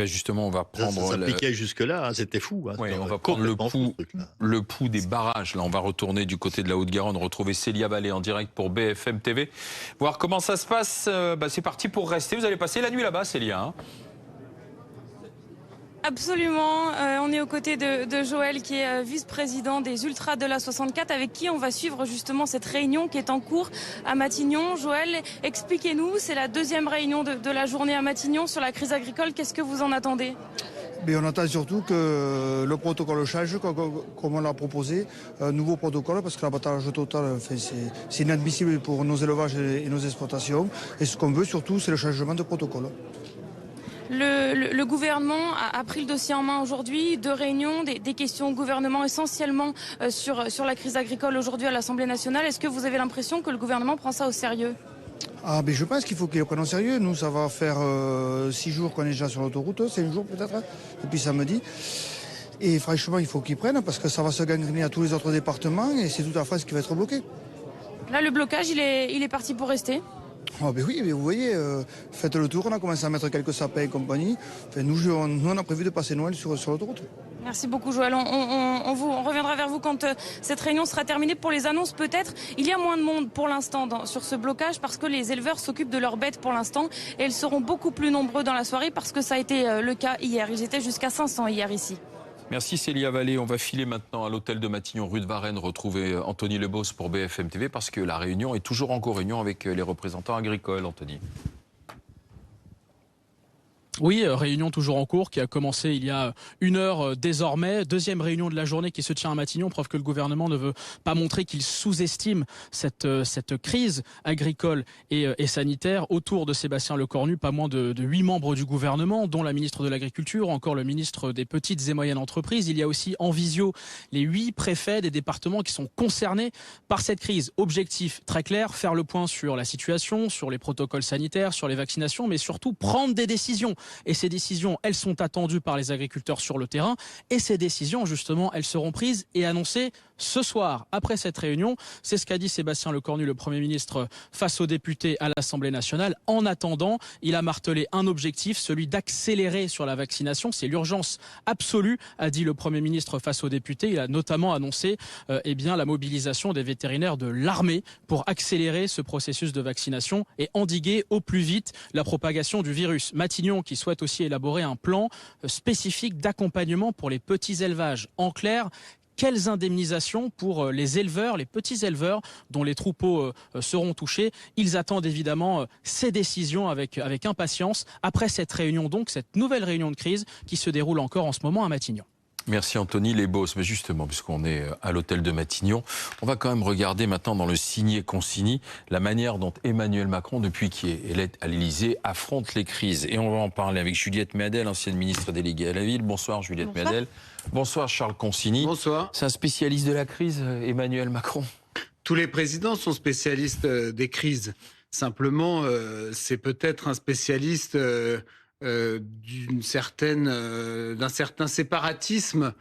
ben justement, on va prendre... Ça s'appliquait jusque-là, hein, c'était fou. Hein, oui, on va prendre le pouls des barrages. Là, on va retourner du côté de la Haute-Garonne, retrouver Célia Vallée en direct pour BFM TV. Voir comment ça se passe. C'est parti pour rester. Vous allez passer la nuit là-bas, Célia, hein. Absolument, on est aux côtés de Joël qui est vice-président des Ultras de la 64 avec qui on va suivre justement cette réunion qui est en cours à Matignon. Joël, expliquez-nous, c'est la deuxième réunion de la journée à Matignon sur la crise agricole, qu'est-ce que vous en attendez ? Mais on attend surtout que le protocole change, comme on l'a proposé, un nouveau protocole, parce que l'abattage total, c'est inadmissible pour nos élevages et nos exploitations. Et ce qu'on veut surtout, c'est le changement de protocole. Le gouvernement a pris le dossier en main aujourd'hui, 2 réunions, des questions au gouvernement essentiellement sur la crise agricole aujourd'hui à l'Assemblée nationale. Est-ce que vous avez l'impression que le gouvernement prend ça au sérieux ? Ah, mais je pense qu'il faut qu'il le prenne au sérieux. Nous, ça va faire 6 jours qu'on est déjà sur l'autoroute, 5 jours peut-être, depuis samedi. Et franchement, il faut qu'ils prennent parce que ça va se gangréner à tous les autres départements et c'est toute la France qui va être bloquée. Là, le blocage, il est parti pour rester ? Ah ben oui, mais vous voyez, faites le tour, on a commencé à mettre quelques sapins et compagnie. Enfin, nous, on a prévu de passer Noël sur l'autoroute. Merci beaucoup Joël. On reviendra vers vous quand cette réunion sera terminée. Pour les annonces peut-être, il y a moins de monde pour l'instant sur ce blocage parce que les éleveurs s'occupent de leurs bêtes pour l'instant et ils seront beaucoup plus nombreux dans la soirée parce que ça a été le cas hier. Ils étaient jusqu'à 500 hier ici. Merci Célia Vallée. On va filer maintenant à l'hôtel de Matignon, rue de Varennes, retrouver Anthony Lebos pour BFM TV parce que la réunion est toujours en co-réunion avec les représentants agricoles, Anthony. Oui, réunion toujours en cours qui a commencé il y a 1 heure désormais. Deuxième réunion de la journée qui se tient à Matignon, preuve que le gouvernement ne veut pas montrer qu'il sous-estime cette crise agricole et sanitaire. Autour de Sébastien Lecornu, pas moins de 8 membres du gouvernement, dont la ministre de l'Agriculture, encore le ministre des Petites et Moyennes Entreprises. Il y a aussi en visio les 8 préfets des départements qui sont concernés par cette crise. Objectif très clair, faire le point sur la situation, sur les protocoles sanitaires, sur les vaccinations, mais surtout prendre des décisions. Et ces décisions, elles sont attendues par les agriculteurs sur le terrain. Et ces décisions, justement, elles seront prises et annoncées ce soir, après cette réunion. C'est ce qu'a dit Sébastien Lecornu, le Premier ministre, face aux députés à l'Assemblée nationale. En attendant, il a martelé un objectif, celui d'accélérer sur la vaccination. C'est l'urgence absolue, a dit le Premier ministre face aux députés. Il a notamment annoncé la mobilisation des vétérinaires de l'armée pour accélérer ce processus de vaccination et endiguer au plus vite la propagation du virus. Matignon qui souhaite aussi élaborer un plan spécifique d'accompagnement pour les petits élevages. En clair, quelles indemnisations pour les éleveurs, les petits éleveurs dont les troupeaux seront touchés. Ils attendent évidemment ces décisions avec impatience après cette réunion, donc cette nouvelle réunion de crise qui se déroule encore en ce moment à Matignon. Merci Anthony Lebos. Mais justement, puisqu'on est à l'hôtel de Matignon, on va quand même regarder maintenant dans le signé-consigné la manière dont Emmanuel Macron, depuis qu'il est à l'Élysée, affronte les crises. Et on va en parler avec Juliette Méadel, ancienne ministre déléguée à la ville. Bonsoir Juliette Méadel. Bonsoir Charles Consigny. Bonsoir. C'est un spécialiste de la crise, Emmanuel Macron? Tous les présidents sont spécialistes des crises. Simplement, c'est peut-être un spécialiste d'un certain séparatisme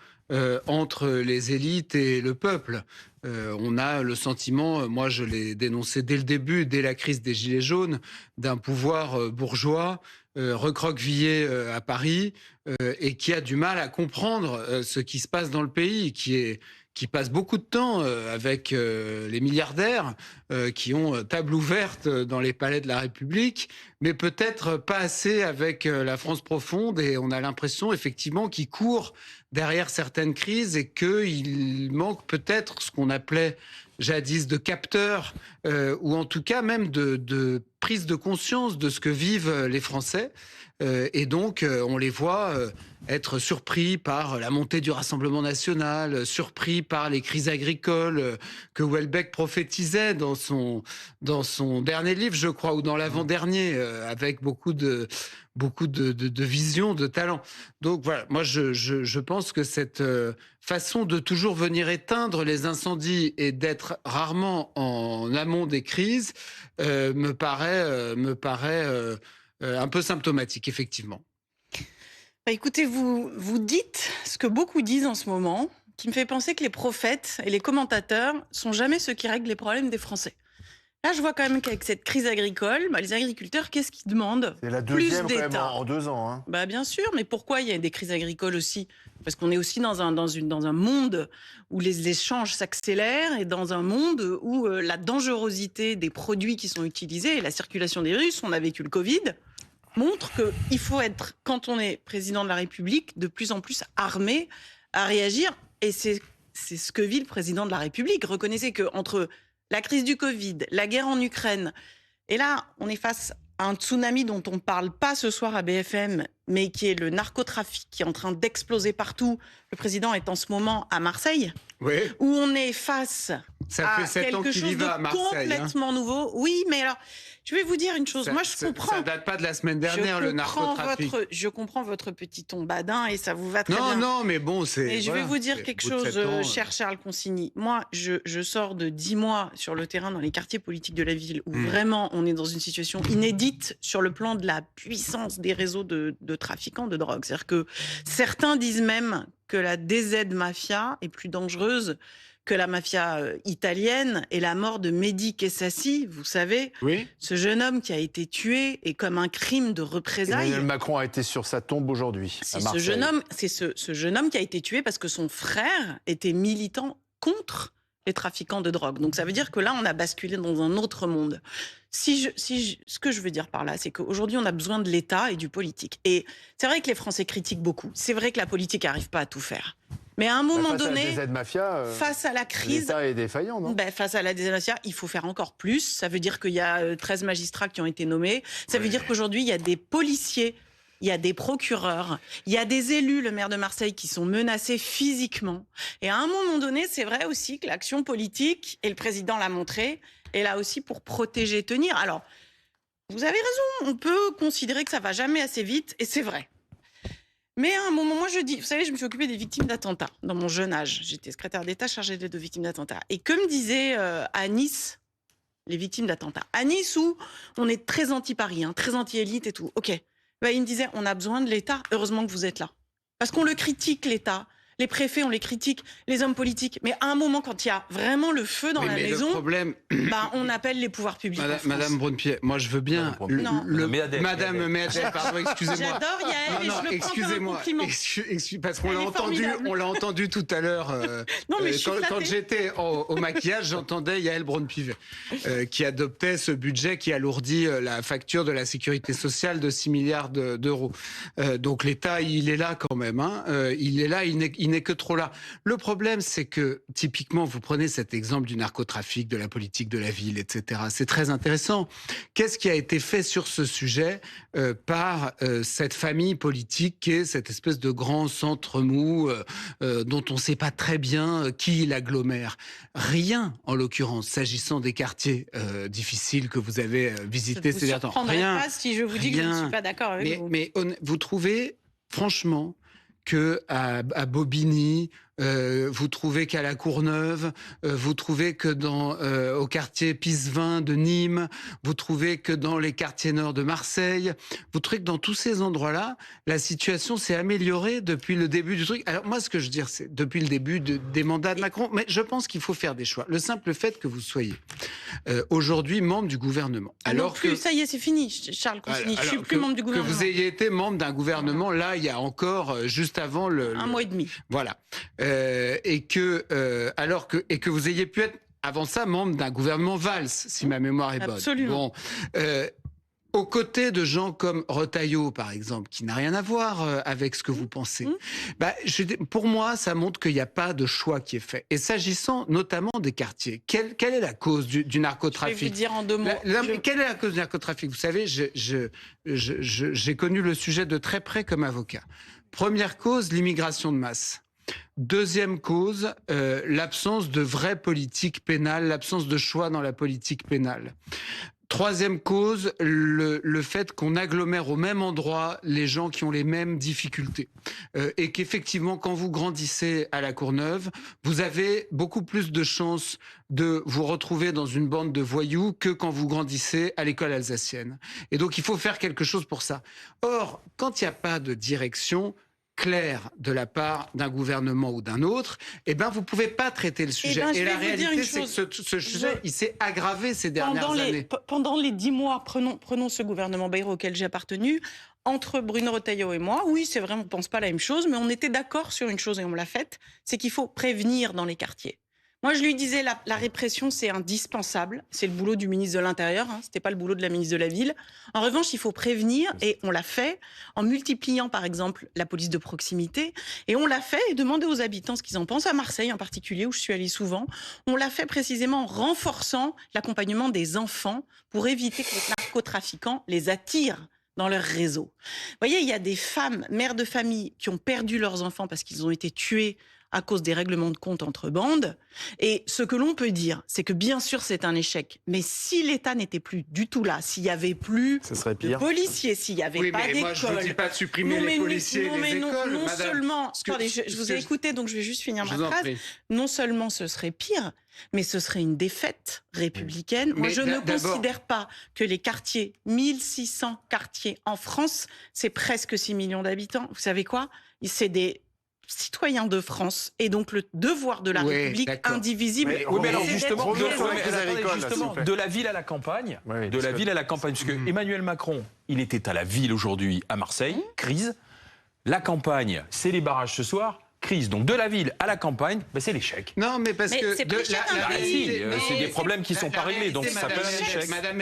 entre les élites et le peuple. On a le sentiment, moi je l'ai dénoncé dès le début, dès la crise des Gilets jaunes, d'un pouvoir bourgeois recroquevillé à Paris et qui a du mal à comprendre ce qui se passe dans le pays, qui passe beaucoup de temps avec les milliardaires qui ont table ouverte dans les palais de la République, mais peut-être pas assez avec la France profonde. Et on a l'impression effectivement qu'ils courent derrière certaines crises et qu'il manque peut-être ce qu'on appelait jadis de capteurs, ou en tout cas même de prise de conscience de ce que vivent les Français. Et donc, on les voit être surpris par la montée du Rassemblement national, surpris par les crises agricoles que Houellebecq prophétisait dans son dernier livre, je crois, ou dans l'avant-dernier, avec beaucoup de vision, de talent. Donc voilà, moi je pense que cette façon de toujours venir éteindre les incendies et d'être rarement en amont des crises me paraît un peu symptomatique, effectivement. Bah écoutez, vous dites ce que beaucoup disent en ce moment, qui me fait penser que les prophètes et les commentateurs sont jamais ceux qui règlent les problèmes des Français. Là, je vois quand même qu'avec cette crise agricole, les agriculteurs, qu'est-ce qu'ils demandent? C'est la Plus deuxième quand même d'État. en 2 ans. Hein. Bien sûr, mais pourquoi il y a des crises agricoles aussi? Parce qu'on est aussi dans un monde où les échanges s'accélèrent et dans un monde où la dangerosité des produits qui sont utilisés et la circulation des virus, on a vécu le Covid, montre qu'il faut être, quand on est président de la République, de plus en plus armé à réagir. Et c'est ce que vit le président de la République. Reconnaissez qu'entre la crise du Covid, la guerre en Ukraine, et là, on est face à un tsunami dont on ne parle pas ce soir à BFM, mais qui est le narcotrafic, qui est en train d'exploser partout. Le président est en ce moment à Marseille, Oui. où on est face Ça à fait 7 ans quelque qu'il y chose va à de Marseille. complètement nouveau. Oui, mais alors, je vais vous dire une chose. Moi, je comprends. Ça date pas de la semaine dernière, le narcotrafic. Je comprends votre petit ton badin et ça vous va très bien. Non, mais bon, c'est... Et je vais vous dire quelque chose, cher Charles Consigny. Moi, je sors de 10 mois sur le terrain dans les quartiers politiques de la ville où vraiment on est dans une situation inédite sur le plan de la puissance des réseaux de trafiquants de drogue. C'est-à-dire que certains disent même que la DZ Mafia est plus dangereuse que la mafia italienne, et la mort de Mehdi Kessassi, vous savez, Oui. ce jeune homme qui a été tué est comme un crime de représailles. Emmanuel Macron a été sur sa tombe aujourd'hui. C'est ce jeune homme qui a été tué parce que son frère était militant contre les trafiquants de drogue. Donc ça veut dire que là, on a basculé dans un autre monde. Ce que je veux dire par là, c'est qu'aujourd'hui, on a besoin de l'État et du politique. Et c'est vrai que les Français critiquent beaucoup. C'est vrai que la politique n'arrive pas à tout faire. Mais à un moment donné, face à la crise, l'État est défaillant, non? Face à la DZ, il faut faire encore plus. Ça veut dire qu'il y a 13 magistrats qui ont été nommés. Ça veut dire qu'aujourd'hui, il y a des policiers, il y a des procureurs, il y a des élus, le maire de Marseille, qui sont menacés physiquement. Et à un moment donné, c'est vrai aussi que l'action politique, et le président l'a montré, est là aussi pour protéger, tenir. Alors, vous avez raison, on peut considérer que ça va jamais assez vite, et c'est vrai. Mais à un moment, moi je dis, vous savez, je me suis occupée des victimes d'attentats dans mon jeune âge. J'étais secrétaire d'État chargée d'aide aux victimes d'attentats. Et comme disait à Nice, les victimes d'attentats, à Nice où on est très anti-Paris, très anti-élite et tout, ok. Il me disait, on a besoin de l'État, heureusement que vous êtes là. Parce qu'on le critique, l'État. Les préfets, on les critique, les hommes politiques. Mais à un moment, quand il y a vraiment le feu dans la maison, le problème... on appelle les pouvoirs publics. Madame Brunpied, moi je veux bien... Madame Méadel, pardon, excusez-moi. J'adore Yael, et je le prends comme un compliment. Parce qu'on l'a entendu tout à l'heure. Quand j'étais au maquillage, j'entendais Yael Braun-Pivet qui adoptait ce budget qui alourdit la facture de la sécurité sociale de 6 milliards d'euros. Donc l'État, il est là quand même. Il est là, il n'est que trop là. Le problème, c'est que, typiquement, vous prenez cet exemple du narcotrafic, de la politique de la ville, etc. C'est très intéressant. Qu'est-ce qui a été fait sur ce sujet par cette famille politique qui est cette espèce de grand centre mou dont on ne sait pas très bien qui l'agglomère? Rien, en l'occurrence, s'agissant des quartiers difficiles que vous avez visités ces derniers temps. Rien. Pas si je vous dis que je ne suis pas d'accord avec vous. Mais vous trouvez, franchement, qu'à Bobigny, vous trouvez qu'à La Courneuve, vous trouvez que au quartier Pisevin de Nîmes, vous trouvez que dans les quartiers nord de Marseille, vous trouvez que dans tous ces endroits-là, la situation s'est améliorée depuis le début du truc. Alors moi, ce que je veux dire, c'est depuis le début des mandats de Macron, mais je pense qu'il faut faire des choix. Le simple fait que vous soyez aujourd'hui membre du gouvernement. Ça y est, c'est fini, Charles Consigny, je ne suis plus membre du gouvernement. Que vous ayez été membre d'un gouvernement, là, il y a encore, juste avant un mois et demi. Voilà. Et que vous ayez pu être, avant ça, membre d'un gouvernement Valls, si ma mémoire est bonne. Absolument. Bon, aux côtés de gens comme Retailleau, par exemple, qui n'a rien à voir avec ce que vous pensez, pour moi, ça montre qu'il n'y a pas de choix qui est fait. Et s'agissant notamment des quartiers, quelle est la cause du narcotrafic? Je vais vous dire en 2 mots. Quelle est la cause du narcotrafic? Vous savez, j'ai connu le sujet de très près comme avocat. Première cause, l'immigration de masse. Deuxième cause, l'absence de vraie politique pénale, l'absence de choix dans la politique pénale. Troisième cause, le fait qu'on agglomère au même endroit les gens qui ont les mêmes difficultés. Et qu'effectivement, quand vous grandissez à La Courneuve, vous avez beaucoup plus de chances de vous retrouver dans une bande de voyous que quand vous grandissez à l'école alsacienne. Et donc, il faut faire quelque chose pour ça. Or, quand il n'y a pas de direction, clair de la part d'un gouvernement ou d'un autre, eh ben vous pouvez pas traiter le sujet. Et la réalité, c'est que ce sujet, il s'est aggravé ces dernières années. Pendant les 10 mois, prenons ce gouvernement Bayrou auquel j'ai appartenu, entre Bruno Retailleau et moi, oui, c'est vrai, on ne pense pas la même chose, mais on était d'accord sur une chose et on l'a faite, c'est qu'il faut prévenir dans les quartiers. Moi, je lui disais, la répression, c'est indispensable. C'est le boulot du ministre de l'Intérieur, hein, c'était pas le boulot de la ministre de la Ville. En revanche, il faut prévenir, et on l'a fait en multipliant, par exemple, la police de proximité. Et on l'a fait, et demander aux habitants ce qu'ils en pensent, à Marseille en particulier, où je suis allée souvent. On l'a fait précisément en renforçant l'accompagnement des enfants pour éviter que les narcotrafiquants les attirent dans leur réseau. Vous voyez, il y a des femmes, mères de famille, qui ont perdu leurs enfants parce qu'ils ont été tués à cause des règlements de compte entre bandes. Et ce que l'on peut dire, c'est que bien sûr c'est un échec, mais si l'État n'était plus du tout là, s'il n'y avait plus de policiers, s'il n'y avait pas d'école... Moi je ne dis pas de supprimer les policiers et les écoles, non madame. Seulement... Attendez, je vous ai écouté, donc je vais juste finir ma phrase. Non seulement ce serait pire, mais ce serait une défaite républicaine. Moi, je ne considère pas que les quartiers, 1600 quartiers en France, c'est presque 6 millions d'habitants. Vous savez quoi ? C'est des citoyens de France, et donc le devoir de la République indivisible. Mais alors justement, de la ville à la campagne, parce que Emmanuel Macron, il était à la ville aujourd'hui à Marseille, crise. La campagne, c'est les barrages ce soir. Crise. Donc de la ville à la campagne, c'est l'échec. Non, mais parce que c'est des problèmes qui ne sont pas réglés, donc ça s'appelle un échec. Madame,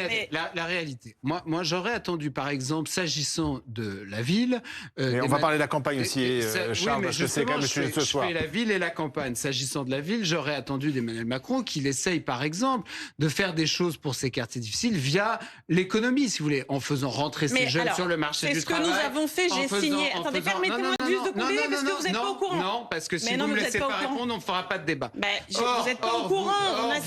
la réalité. Moi, j'aurais attendu, par exemple, s'agissant de la ville. Mais on va parler de la campagne aussi, Charles, parce que c'est quand même le sujet de ce soir. Je fais la ville et la campagne. S'agissant de la ville, j'aurais attendu d'Emmanuel Macron qu'il essaye, par exemple, de faire des choses pour ces quartiers difficiles via l'économie, si vous voulez, en faisant rentrer ces jeunes sur le marché du travail. C'est ce que nous avons fait. J'ai signé. Attendez, permettez-moi juste de couper parce que vous n'êtes pas au courant. Non, parce que si vous ne me laissez pas répondre, on ne fera pas de débat. Vous n'êtes pas au courant. On a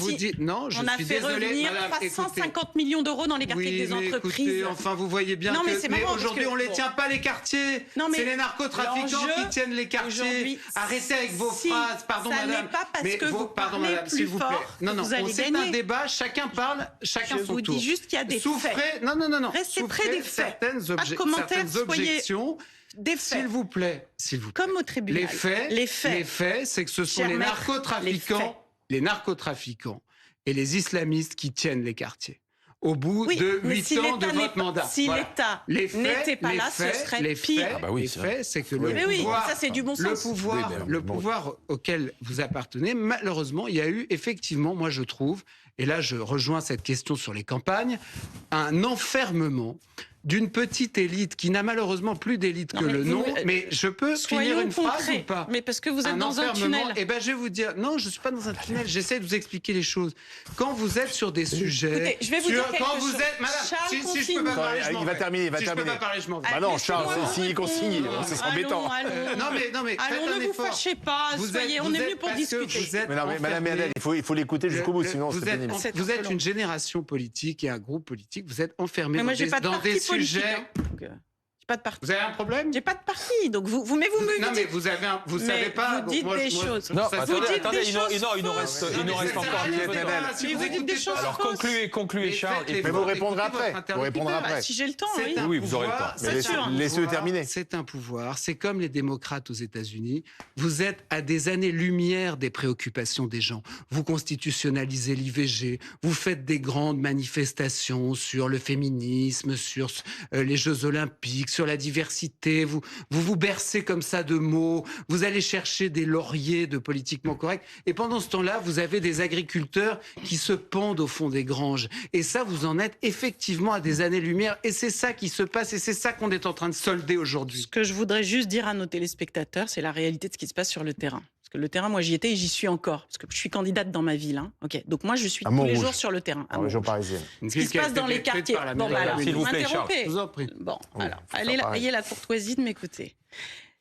fait revenir 350 millions d'euros dans les quartiers des entreprises. Écoutez, enfin, vous voyez bien mais aujourd'hui, on ne les tient pas, les quartiers. C'est les narcotrafiquants qui tiennent les quartiers. Arrêtez avec vos phrases. Pardon, madame. Ça n'est pas parce que vous parlez plus fort que vous allez gagner. C'est un débat, chacun parle, chacun son tour. Je vous dis juste qu'il y a des faits. Non. Restez près des faits. Pas de commentaires, objections. Des faits. S'il vous plaît. Comme au tribunal. Les faits, c'est que ce sont les narcotrafiquants et les islamistes qui tiennent les quartiers. Au bout de 8 ans de votre mandat. Si l'État n'était pas là, ce serait pire. Les faits, c'est que le pouvoir auquel vous appartenez, malheureusement, il y a eu effectivement, moi je trouve, et là je rejoins cette question sur les campagnes, un enfermement d'une petite élite qui n'a malheureusement plus d'élite que le nom. Mais je peux finir une phrase ou pas? Mais parce que vous êtes dans un tunnel. Eh ben, je vais vous dire, non, je ne suis pas dans un tunnel. J'essaie de vous expliquer les choses. Quand vous êtes sur des sujets, écoutez, je vais vous dire quelque chose. Madame, si je peux pas parler, je m'en vais. Il va terminer. Si je peux pas parler, je m'en vais. Bah non, Charles, c'est signé qu'on signe. C'est embêtant. Non, mais allons, ne vous fâchez pas. Soyez, on est venu pour discuter. Mais non, mais Madame Méadel, il faut l'écouter jusqu'au bout, sinon c'est pénible. Vous êtes une génération politique et un groupe politique. Vous êtes enfermés dans des sujets. J'ai pas de parti. Vous avez un problème? J'ai pas de parti, donc vous me dites. Non, mais vous savez pas. Vous dites des choses. Non, attendez, il nous reste encore un petit peu. Vous dites des choses. Alors concluez, Charles. Mais vous répondrez après. Si j'ai le temps, oui. Oui, vous aurez le temps. Mais laissez-le terminer. C'est un pouvoir. C'est comme les démocrates aux États-Unis. Vous êtes à des années-lumière des préoccupations des gens. Vous constitutionnalisez l'IVG. Vous faites des grandes manifestations sur le féminisme, sur les Jeux Olympiques, sur la diversité, vous bercez comme ça de mots, vous allez chercher des lauriers de politiquement correct, et pendant ce temps-là, vous avez des agriculteurs qui se pendent au fond des granges. Et ça, vous en êtes effectivement à des années-lumière, et c'est ça qui se passe, et c'est ça qu'on est en train de solder aujourd'hui. Ce que je voudrais juste dire à nos téléspectateurs, c'est la réalité de ce qui se passe sur le terrain. Parce que le terrain, moi j'y étais et j'y suis encore, parce que je suis candidate dans ma ville. Hein. Okay. Donc moi je suis tous les jours sur le terrain. En région parisienne. Ce qui se passe dans les quartiers. Bon, bah alors, s'il vous plaît, m'interrompez. Charles. Je vous en prie. Bon, alors, ayez la courtoisie de m'écouter.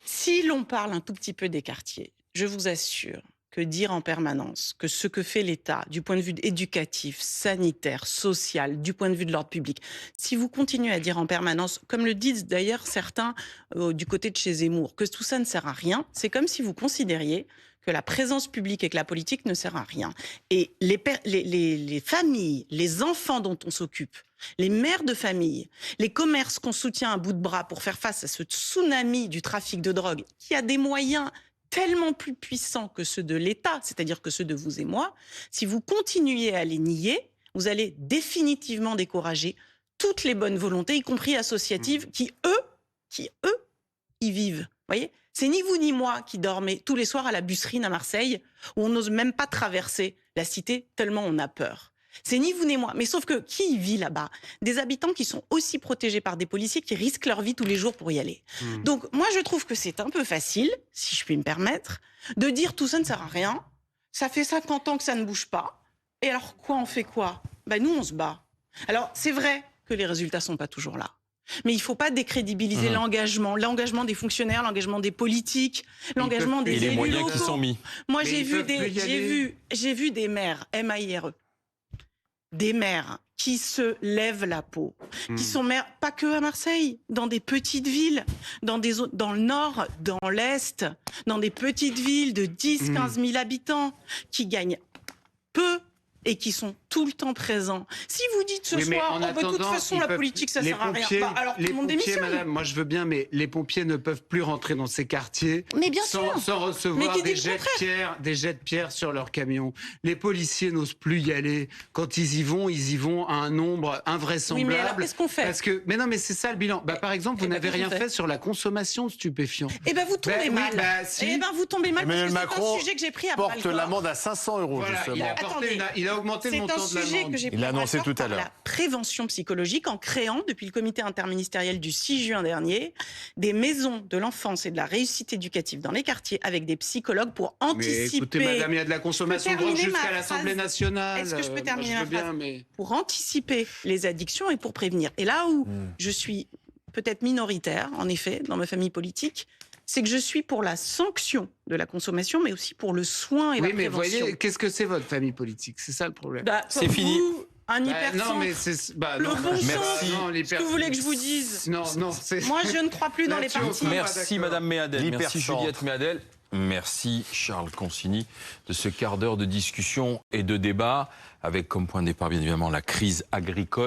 Si l'on parle un tout petit peu des quartiers, je vous assure que dire en permanence que ce que fait l'État du point de vue éducatif, sanitaire, social, du point de vue de l'ordre public, si vous continuez à dire en permanence, comme le disent d'ailleurs certains du côté de chez Zemmour, que tout ça ne sert à rien, c'est comme si vous considériez que la présence publique et que la politique ne sert à rien. Et les familles, les enfants dont on s'occupe, les mères de famille, les commerces qu'on soutient à bout de bras pour faire face à ce tsunami du trafic de drogue, qui a des moyens tellement plus puissants que ceux de l'État, c'est-à-dire que ceux de vous et moi, si vous continuez à les nier, vous allez définitivement décourager toutes les bonnes volontés, y compris associatives, qui eux, y vivent. Vous voyez ? C'est ni vous ni moi qui dormez tous les soirs à la Busserine à Marseille, où on n'ose même pas traverser la cité tellement on a peur. C'est ni vous ni moi. Mais sauf que qui vit là-bas ? Des habitants qui sont aussi protégés par des policiers qui risquent leur vie tous les jours pour y aller. Donc moi je trouve que c'est un peu facile, si je puis me permettre, de dire tout ça ne sert à rien. Ça fait 50 ans que ça ne bouge pas. Et alors quoi, on fait quoi ? Nous on se bat. Alors c'est vrai que les résultats sont pas toujours là. Mais il ne faut pas décrédibiliser l'engagement des fonctionnaires, l'engagement des politiques, l'engagement des élus locaux. Et les moyens qui sont mis. Moi, j'ai vu des maires, MAIRE, des maires qui se lèvent la peau, qui sont maires, pas que à Marseille, dans des petites villes, dans le nord, dans l'est, dans des petites villes de 10, 15 000 habitants, qui gagnent peu et qui sont tout le temps présents. Si vous dites ce soir, de toute façon, la politique, ça sert à rien. Alors tout le monde démissionne. Madame, moi je veux bien, mais les pompiers ne peuvent plus rentrer dans ces quartiers sans recevoir des jets de pierre sur leurs camions. Les policiers n'osent plus y aller. Quand ils y vont à un nombre invraisemblable. Oui, mais alors qu'est-ce qu'on fait ? Mais non, mais c'est ça le bilan. Par exemple, vous n'avez rien fait sur la consommation de stupéfiants. Vous tombez mal. Vous tombez mal parce que c'est un sujet que j'ai pris à bras le corps. Porte l'amende à 500 €, justement. Il a augmenté le montant de l'amende. C'est un sujet que j'ai pris à bras le corps par la prévention psychologique en créant, depuis le comité interministériel du 6 juin dernier, des maisons de l'enfance et de la réussite éducative dans les quartiers avec des psychologues pour anticiper... Mais écoutez, madame, il y a de la consommation de drogue jusqu'à l'Assemblée nationale. Est-ce que je peux terminer ma phrase ? Pour anticiper les addictions et pour prévenir. Et là où je suis peut-être minoritaire, en effet, dans ma famille politique, c'est que je suis pour la sanction de la consommation, mais aussi pour le soin et la prévention. Oui, mais voyez, qu'est-ce que c'est votre famille politique ? C'est ça le problème. C'est fini. Un hypercentre. Non, mais c'est... le bon sens. Ce que vous voulez que je vous dise ? Non, moi, je ne crois plus dans les partis. Merci Madame Méadel, merci Juliette Méadel. Merci Charles Consigny de ce quart d'heure de discussion et de débat avec comme point de départ bien évidemment la crise agricole.